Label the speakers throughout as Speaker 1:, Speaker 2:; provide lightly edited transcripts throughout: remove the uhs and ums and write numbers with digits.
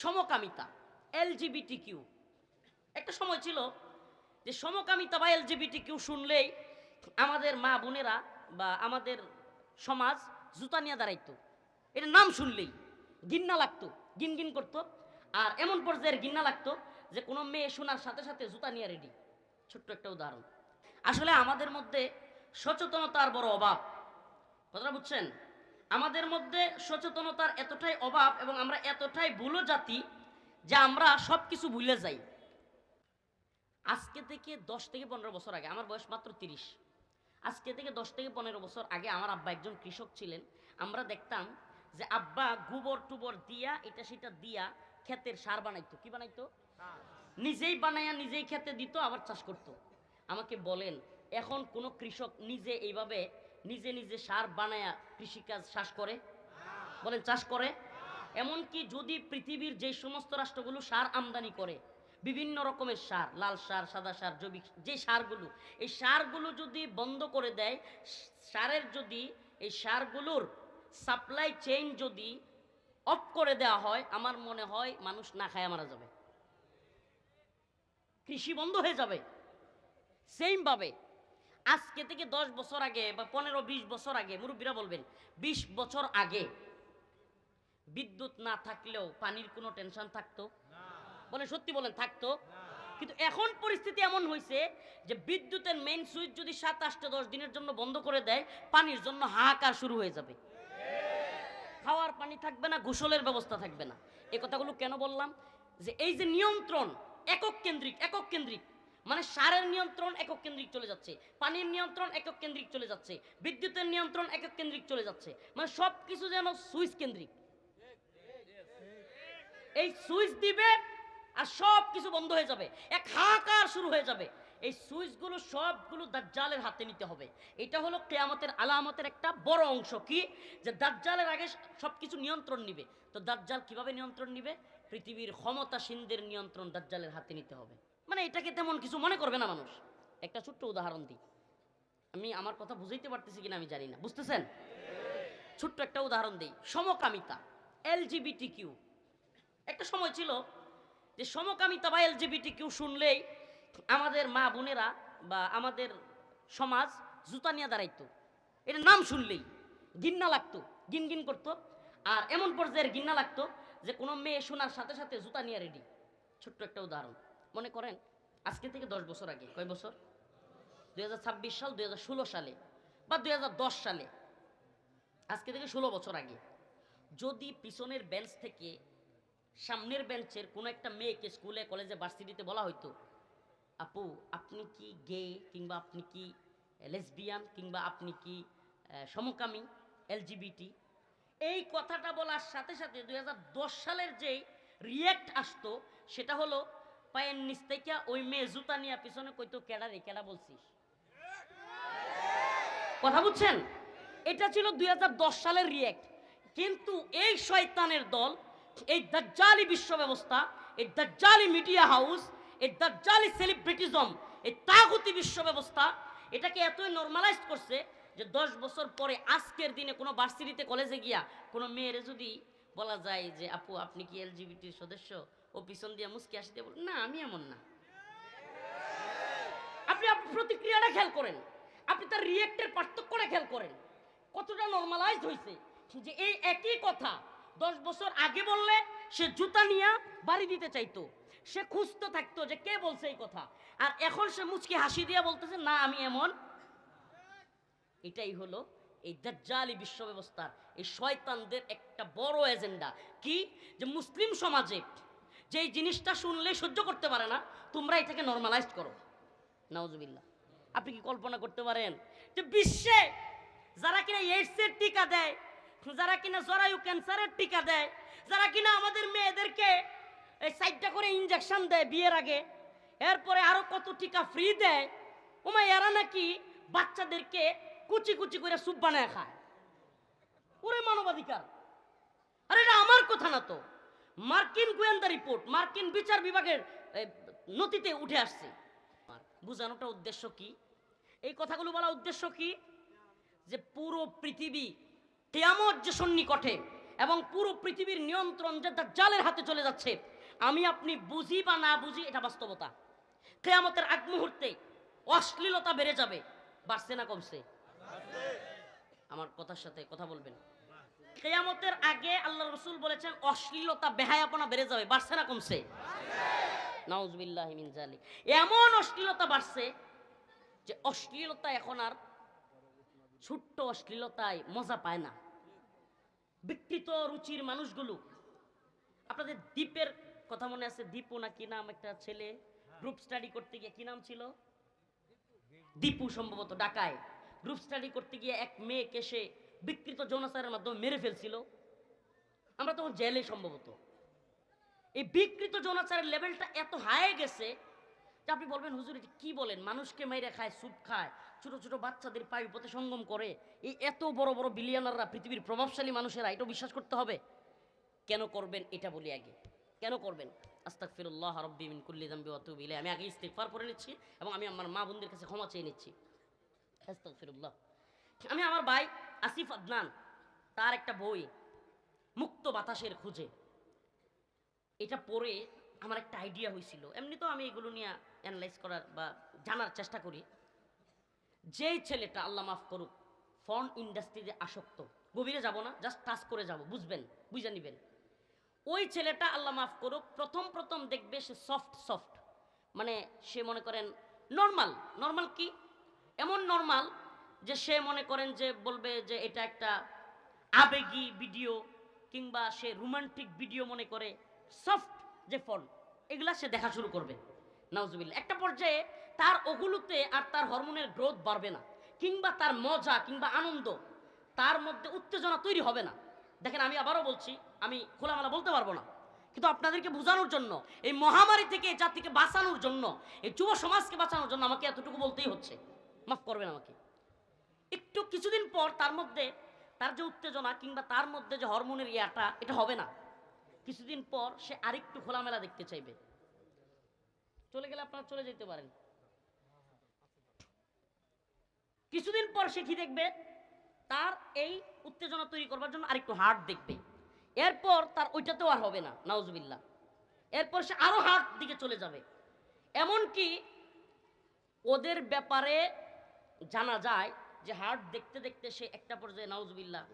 Speaker 1: সমকামিতা, LGBT Q. একটা সময় ছিল যে সমকামিতা বা এলজিবিটি কিউ শুনলেই আমাদের মা বোনেরা বা আমাদের সমাজ জুতা নিয়ে দাঁড়াইতো। এটা নাম শুনলেই ঘিন্না লাগতো, গিন করতো। আর এমন পর্যায়ের ঘিন্না লাগতো যে কোনো মেয়ে শোনার সাথে সাথে জুতা নিয়ে রেডি। ছোট্ট একটা উদাহরণ। আসলে আমাদের মধ্যে সচেতনতার বড় অভাব। কথাটা বুঝছেন? আমাদের মধ্যে সচেতনতার এতটাই অভাব এবং আমরা এতটাই ভুলো জাতি যে আমরা সব কিছু ভুলে যাই। আজকে থেকে 10 থেকে 15 বছর আগে, আমার বয়স মাত্র 30, আজকে থেকে 10 থেকে 15 বছর আগে আমার আব্বা একজন কৃষক ছিলেন। আমরা দেখতাম যে আব্বা গোবর টুবর দিয়া এটা সেটা দিয়া ক্ষেতের সার বানাইতো। কি বানাইতো? নিজেই বানাইয়া নিজেই খেতে দিত, আবার চাষ করত। আমাকে বলেন, এখন কোন কৃষক নিজে এইভাবে নিজে নিজে সার বানায়া কৃষিকাজ চাষ করে? বলেন, চাষ করে? এমনকি যদি পৃথিবীর যে সমস্ত রাষ্ট্রগুলো সার আমদানি করে, বিভিন্ন রকমের সার, লাল সার, সাদা সার, জৈবিক যে সারগুলো, এই সারগুলো যদি বন্ধ করে দেয়, সারের যদি এই সারগুলোর সাপ্লাই চেইন যদি অফ করে দেওয়া হয়, আমার মনে হয় মানুষ না খায় মারা যাবে, কৃষি বন্ধ হয়ে যাবে। সেম ভাবে আজকে থেকে 10 বছর আগে বা 15-20 বছর আগে, মুরব্বীরা বলবেন 20 বছর আগে বিদ্যুৎ না থাকলেও পানির কোনো টেনশন থাকতো? বলেন, সত্যি বলেন, থাকতো? কিন্তু এখন পরিস্থিতি এমন হয়েছে যে বিদ্যুতের মেইন সুইচ যদি 7-8-10 দিনের জন্য বন্ধ করে দেয়, পানির জন্য হাহাকার শুরু হয়ে যাবে। খাওয়ার পানি থাকবে না, গোসলের ব্যবস্থা থাকবে না। এই কথাগুলো কেন বললাম? যে এই যে নিয়ন্ত্রণ একক কেন্দ্রিক, মানে সারের নিয়ন্ত্রণ একক কেন্দ্রিক চলে যাচ্ছে, পানির নিয়ন্ত্রণ একক কেন্দ্রিক চলে যাচ্ছে, বিদ্যুতের নিয়ন্ত্রণ একক কেন্দ্রিক চলে যাচ্ছে, মানে সব কিছু যেন সুইচ কেন্দ্রিক। এই সুইচ দিবে আর সব কিছু বন্ধ হয়ে যাবে, এক হাহাকার শুরু হয়ে যাবে। এই সুইচগুলো সবগুলো দাজ্জালের হাতে নিতে হবে। এটা হলো কিয়ামতের আলামতের একটা বড় অংশ। কি? যে দাজ্জালের আগে সবকিছু নিয়ন্ত্রণ নিবে। তো দাজ্জাল কিভাবে নিয়ন্ত্রণ নিবে? পৃথিবীর ক্ষমতাসীনদের নিয়ন্ত্রণ দাজ্জালের হাতে নিতে হবে। মানে এটাকে তেমন কিছু মনে করবে না মানুষ। একটা ছোট্ট উদাহরণ দিই, আমি আমার কথা বুঝাইতে পারতেছি কিনা আমি জানি না, বুঝতেছেন? ছোট্ট একটা উদাহরণ দিই। সমকামিতা, এলজিবিটি কিউ। একটা সময় ছিল যে সমকামিতা বা এলজিবিটি কিউ শুনলেই আমাদের মা বোনেরা বা আমাদের সমাজ জুতা নিয়ে দাঁড়াইতো। এটা নাম শুনলেই ঘিন্না লাগতো, গিন করতো। আর এমন পর্যায়ের ঘিন্না লাগতো যে কোনো মেয়ে শোনার সাথে সাথে জুতা নিয়ে রেডি। ছোট্ট একটা উদাহরণ। মনে করেন আজকে থেকে 10 বছর আগে, কয় বছর? 2026 সাল, 2016 সালে বা 2010 সালে, আজকে থেকে 16 বছর আগে যদি পিছনের বেঞ্চ থেকে সামনের বেঞ্চের কোনো একটা মেয়েকে স্কুলে, কলেজে, ভার্সিটিতে বলা হইতো, আপু আপনি কি গে, কিংবা আপনি কি লেসবিয়ান, কিংবা আপনি কি সমকামী, এলজিবিটি, এই কথাটা বলার সাথে সাথে 2010 সালের যেই রিয়্যাক্ট আসতো, সেটা হলো পায়ের নিচ থেকে ওই মেয়ে জুতা নিয়ে পিছনে কইতো, কেডা রে, কেডা বলছিস? কথা বুঝছেন? এটা ছিল 2010 সালের রিয়্যাক্ট। কিন্তু এই শয়তানের দল, এই দাজ্জালি বিশ্ব ব্যবস্থা, এই দাজ্জালি মিডিয়া হাউস, এই দাজ্জালি সেলিব্রিটিজম, এই তাগুতি বিশ্ব ব্যবস্থা এটাকে এতই নরমালাইজ করছে যে 10 বছর পরে আজকের দিনে কোনো ভার্সিটিতে, কলেজে গিয়া কোনো মেয়েরে যদি বলা যায় যে আপু আপনি কি এলজিবিটির সদস্য, ও পিছন দিয়ে মুস্কি আসতে বল, না আমি এমন না। আপনি প্রতিক্রিয়াটা খেয়াল করেন, আপনি তার রিয়েক্টের পার্থক্যটা খেয়াল করেন, কতটা নরমালাইজড হয়েছে। যে এই একই কথা 10 বছর আগে বললে সে জুতা নিয়ে বাড়ি দিতে চাইতো, সে খুঁজতে থাকতো যে কে বলছে এই কথা, আর এখন সে মুচকি হাসি দিয়ে বলতেছে না আমি এমন। এটাই হলো এই দাজ্জালি বিশ্ব ব্যবস্থার, এই শয়তানদের একটা বড় এজেন্ডা। কি? যে মুসলিম সমাজে যেই জিনিসটা শুনলে সহ্য করতে পারে না, তোমরা এটাকে নরমালাইজড করো। নাউজুবিল্লাহ। আপনি কি কল্পনা করতে পারেন যে বিশ্বে যারা কিনা এইডসের টিকা দেয়, যারা কিনা জরায়ু ক্যান্সারের টিকা দেয়, যারা কিনা আমাদের মেয়েদেরকে এই 4টা করে ইনজেকশন দেয় বিয়ের আগে, এরপরে আরো কত টিকা ফ্রি দেয়, ওমা এরা নাকি বাচ্চাদেরকে কুচি কুচি করে স্যুপ বানায় খায়। ওরে মানবাধিকার! আরে এটা আমার কথা না তো, মার্কিন গোয়েন্দা রিপোর্ট, মার্কিন বিচার বিভাগের নথিতে উঠে আসছে। বুঝানোটা উদ্দেশ্য কি? এই কথাগুলো বলা উদ্দেশ্য কি? যে পুরো পৃথিবী কিয়ামত যে সন্নিকটে, এবং পুরো পৃথিবীর নিয়ন্ত্রণ যে দাজ্জালের হাতে চলে যাচ্ছে, আমি আপনি বুঝি বা না বুঝি এটা বাস্তবতা। কিয়ামতের আগ মুহূর্তে অশ্লীলতা বেড়ে যাবে, বাড়ছে না কমছে? আমার কথার সাথে কথা বলবেন। কিয়ামতের আগে আল্লাহ রাসূল বলেছেন অশ্লীলতা বেহায়াপনা বেড়ে যাবে, বাড়ছে না কমছে? নাউজুবিল্লাহি মিন যালিক। এমন অশ্লীলতা বাড়ছে যে অশ্লীলতা এখন আর ছোট্ট অশ্লীলতায় মজা পায় না। বিকৃত রুচির মানুষগুলো, আপনাদের দ্বীপের কথা মনে আছে? দীপু না কি নাম, একটা ছেলে গ্রুপ স্টাডি করতে গিয়ে, কি নাম ছিল, দীপু সম্ভবত, ঢাকায় গ্রুপ স্টাডি করতে গিয়ে এক মেয়েকে সে বিকৃত যৌনাচারের মাধ্যমে মেরে ফেলছিল। আমরা তখন জেলে সম্ভবত। এই বিকৃত যৌনাচারের লেভেলটা এত হাই গেছে যে আপনি বলবেন হুজুর এটা কি বলেন, মানুষকে মেরে খায়, স্যুপ খায়, ছোট ছোট বাচ্চাদের পায়ে পথে সঙ্গম করে, এই এত বড় বড় বিলিয়নাররা, পৃথিবীর প্রভাবশালী মানুষেরা এটা বিশ্বাস করতে হবে? কেন করবেন এটা বলি আগে, কেন করবেন? আস্তাগফিরুল্লাহ রাব্বি মিন কুল্লি যামবি ওয়া আতুবু ইলাইহি। আমি আগে ইস্তিগফার করে নিচ্ছি এবং আমি আমার মা বোনদের কাছে ক্ষমা চেয়ে নিচ্ছি। আস্তাগফিরুল্লাহ। আমি আমার ভাই আসিফ আদনান, তার একটা বই মুক্ত বাতাসের খুঁজে, এটা পড়ে আমার একটা আইডিয়া হয়েছিল। এমনি তো আমি এগুলো নিয়ে অ্যানালাইজ করার বা জানার চেষ্টা করি। যেই ছেলেটা, আল্লাহ মাফ করুক, ফর্ন ইন্ডাস্ট্রিতে আসক্ত, গভীরে যাব না, জাস্ট টাচ করে যাব, বুঝবেন, বুঝে নিবেন। ওই ছেলেটা আল্লাহ মাফ করুক, প্রথম প্রথম দেখবে সে সফট সফট, মানে সে মনে করেন নর্মাল। নর্মাল কি? এমন নর্মাল যে সে মনে করেন যে বলবে যে এটা একটা আবেগী ভিডিও কিংবা সে রোমান্টিক ভিডিও মনে করে, সফট যে ফর্ন, এগুলা সে দেখা শুরু করবে। নাউজুবিল্লাহ। একটা পর্যায়ে তার ওগুলোতে আর তার হরমোনের গ্রোথ বাড়বে না, কিংবা তার মজা কিংবা আনন্দ, তার মধ্যে উত্তেজনা তৈরি হবে না। দেখেন, আমি আবারও বলছি, আমি খোলামেলা বলতে পারবো না, কিন্তু আপনাদেরকে বোঝানোর জন্য, এই মহামারী থেকে এই জাতিকে বাঁচানোর জন্য, এই যুব সমাজকে বাঁচানোর জন্য আমাকে এতটুকু বলতেই হচ্ছে, মাফ করবেন আমাকে। একটু কিছুদিন পর তার মধ্যে তার যে উত্তেজনা কিংবা তার মধ্যে যে হরমোনের ইয়াটা, এটা হবে না। কিছুদিন পর সে আরেকটু খোলামেলা দেখতে চাইবে। চলে গেলে আপনারা চলে যেতে পারেন। কিছুদিন পর সে কি দেখবে? তার এই উত্তেজনা তৈরি করবার জন্য আরেকটু হার্ড দেখবে। এরপর তার ওইটাতেও আর হবে না, নাউজুবিল্লাহ। এরপর সে আরো হার্ড দিকে চলে যাবে। এমনকি ওদের ব্যাপারে জানা যায় যে হার্ড দেখতে দেখতে সে একটা পর্যায়ে, নাউজুবিল্লাহ,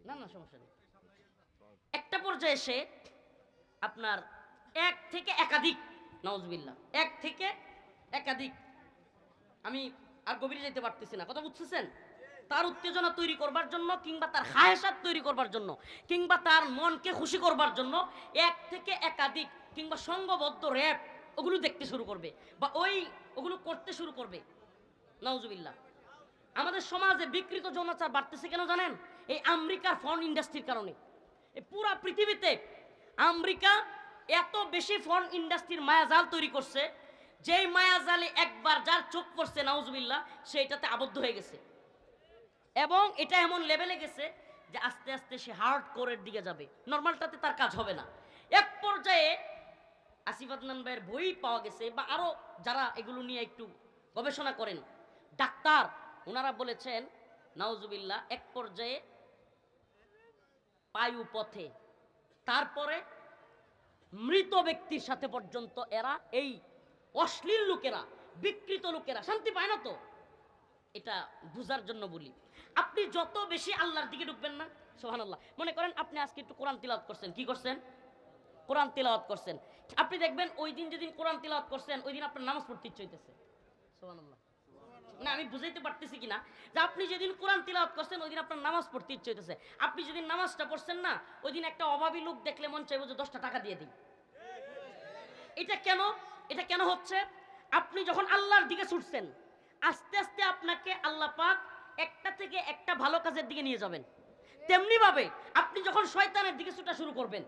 Speaker 1: না না সমস্যা নেই, একটা পর্যায়ে সে আপনার এক থেকে একাধিক, নাউজুবিল্লাহ, এক থেকে একাধিক, আমি আর গভীরে যেতে পারতেছি না, কথা বুঝতেছেন? তার উত্তেজনা তৈরি করবার জন্য কিংবা তার খায়েশাত তৈরি করবার জন্য কিংবা তার মনকে খুশি করবার জন্য এক থেকে একাধিক কিংবা সংঘবদ্ধ র‍্যাপ ওগুলো দেখতে শুরু করবে বা ওগুলো করতে শুরু করবে। নাউজুবিল্লাহ। আমাদের সমাজে বিকৃত যৌনাচার বাড়তেছে কেন জানেন? এই আমেরিকার ফর্ন ইন্ডাস্ট্রির কারণে। এই পুরা পৃথিবীতে আমেরিকা এত বেশি ফর্ন ইন্ডাস্ট্রির মায়াজাল তৈরি করছে, যেই মায়াজালে একবার যার চোখ পড়ছে, নাউজুবিল্লাহ, সে এটাতে আবদ্ধ হয়ে গেছে। এবং এটা এমন লেভেলে গেছে যে আস্তে আস্তে সে হার্ড কোরের দিকে যাবে, নর্মালটাতে তার কাজ হবে না। এক পর্যায়ে আসিফ আদনান ভাইয়ের বই পাওয়া গেছে, বা আরো যারা এগুলো নিয়ে একটু গবেষণা করেন, ডাক্তার, ওনারা বলেছেন, নাউজুবিল্লাহ, এক পর্যায়ে পায়ু পথে, তারপরে মৃত ব্যক্তির সাথে পর্যন্ত এরা, এই অশ্লীল লোকেরা, বিকৃত লোকেরা শান্তি পায় না। তো এটা বুঝার জন্য বলি, আপনি যত বেশি আল্লাহর দিকে ঢুকবেন না, সুবহানাল্লাহ, মনে করেন আপনি আজকে একটু কোরআন তিলাওয়াত করছেন, কি করছেন? কোরআন তিলাওয়াত করছেন। আপনি দেখবেন ওই দিন যেদিন কোরআন তিলাওয়াত করছেন, ওই দিন আপনার নামাজ পড়তে ইচ্ছে হইতেছে। সুবহানাল্লাহ। না, আমি বুঝাইতে পারতেছি কিনা, যে আপনি যেদিন কোরআন তিলাওয়াত করছেন ওই দিন আপনার নামাজ পড়তে ইচ্ছে হইতেছে। আপনি যেদিন নামাজটা পড়ছেন না, ওই দিন একটা অভাবী লোক দেখলে মন চাইবো যে 10টা টাকা দিয়ে দিই। এটা কেন? এটা কেন হচ্ছে? আপনি যখন আল্লাহর দিকে ছুটছেন, আস্তে আস্তে আপনাকে আল্লাহ পাক একটা থেকে একটা ভালো কাজের দিকে নিয়ে যাবেন। তেমনি ভাবে আপনি যখন শয়তানের দিকে ছুটা শুরু করবেন,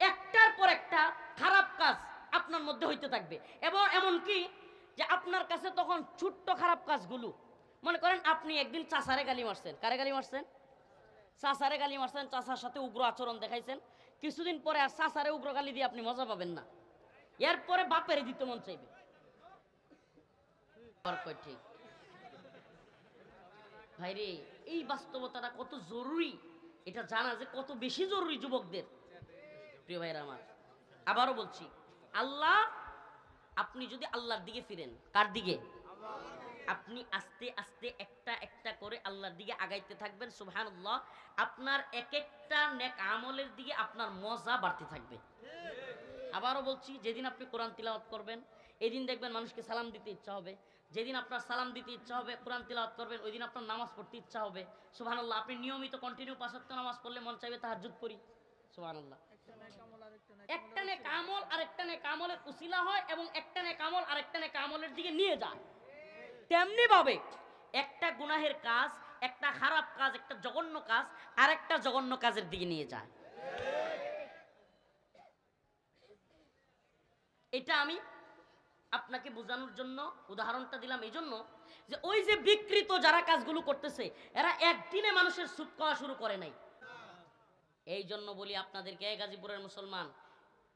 Speaker 1: একটার পর একটা খারাপ কাজ আপনার মধ্যে হইতে থাকবে। এবং এমন কি যে আপনার কাছে তখন ছোট্ট খারাপ কাজগুলো, মনে করেন আপনি একদিন চাচারে গালি মারছেন। কারে গালি মারছেন? চাচারে গালি মারছেন, চাচার সাথে উগ্র আচরণ দেখাইছেন। কিছুদিন পরে আর চাচারে উগ্র গালি দিয়ে আপনি মজা পাবেন না, এরপরে বাপেরে দিতে মন চাইবে। ঠিক ভাইরে, এই বাস্তবতাটা কত জরুরি এটা জানা যে কত বেশি জরুরি যুবকদের। প্রিয় ভাইরা আমার, আবারও বলছি, আল্লাহ, আপনি যদি আল্লাহর দিকে ফিরেন, কার দিকে? আপনি আস্তে আস্তে একটা একটা করে আল্লাহর দিকে আগাইতে থাকবেন, সুবহানাল্লাহ, আপনার এক একটা নেক আমলের দিকে আপনার মজা বাড়তে থাকবে। আবারও বলছি, যেদিন আপনি কোরআন তিলাওয়াত করবেন, এদিন দেখবেন মানুষকে সালাম দিতে ইচ্ছা হবে। যেদিন আপনার সালাম দিতে ইচ্ছা হবে, কোরআন তিলাওয়াত করবেন, ওই দিন আপনার নামাজ পড়তে ইচ্ছা হবে। সুবহানাল্লাহ, আপনি নিয়মিত কন্টিনিউ 5 ওয়াক্ত নামাজ পড়লে মন চাইবে তাহাজ্জুদ পড়ি। সুবহানাল্লাহ, একটা নেক আমল আরেকটা নেক আমলের উসিলা হয়, এবং একটা নেক আমল আরেকটা নেক আমলের দিকে নিয়ে যায়। তেমনি ভাবে একটা গুনাহের কাজ, একটা খারাপ কাজ, একটা জঘন্য কাজ আরেকটা জঘন্য কাজের দিকে নিয়ে যায়। এটা আমি আপনাকে বোঝানোর জন্য উদাহরণটা দিলাম, এই জন্য যে ওই যে বিকৃত যারা কাজগুলো করতেছে, এরা একদিনে মানুষের সুদ খাওয়া শুরু করে নাই। এই জন্য বলি আপনাদেরকে, গাজীপুরের মুসলমান,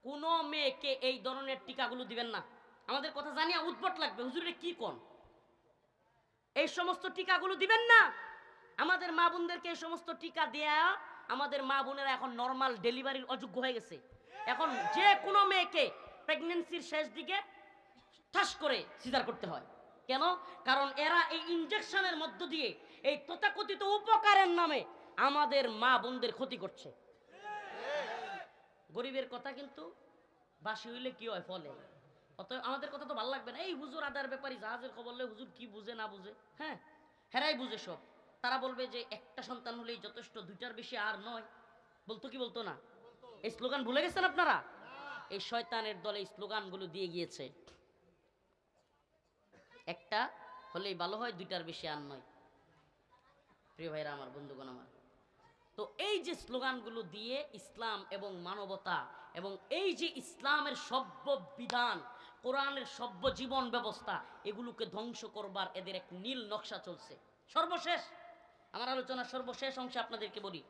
Speaker 1: কোন মেয়েকে এই ধরনের টিকাগুলো দিবেন না। আমাদের কথা জানিয়া উদ্ভট লাগবে, হুজুরে কি কোন, এই সমস্ত টিকাগুলো দিবেন না। আমাদের মা বোনদেরকে এই সমস্ত টিকা দেয়া, আমাদের মা বোনেরা এখন নর্মাল ডেলিভারির অযোগ্য হয়ে গেছে। এখন যে কোনো মেয়েকে প্রেগনেন্সির শেষ দিকে ঠাস করে সিজার করতে হয়। কেন? কারণ এরা এই ইনজেকশনের মধ্য দিয়ে এই তথাকথিত উপকারের নামে আমাদের মা বোনদের ক্ষতি করছে। গরিবের কথা কিন্তু বাসি হইলে কি হয়, ফলে। অতএব আমাদের কথা তো ভালো লাগবে না। এই হুজুর আদার ব্যাপারী জাহাজের খবর বললে হুজুর কি বুঝে না বুঝে, হ্যাঁ, হেরাই বুঝে সব। তারা বলবে যে একটা সন্তান হলেই যথেষ্ট, দুইটার বেশি আর নয়। বলতো কি বলতো না? এই স্লোগান ভুলে গেছেন আপনারা? এই শয়তানের দলে এই স্লোগানগুলো দিয়ে গিয়েছে। একটা হলেই ভালো হয়, দুইটার বেশি আর নয়। প্রিয় ভাইরা আমার, বন্ধুগণ আমার, তো এই যে স্লোগানগুলো দিয়ে ইসলাম এবং মানবতা এবং এই যে ইসলামের সভ্য বিধান, কোরআনের সভ্য জীবন ব্যবস্থা, এগুলোকে ধ্বংস করবার এদের এক নীল নকশা চলছে। সর্বশেষ আমার আলোচনার সর্বশেষ অংশে আপনাদেরকে বলি,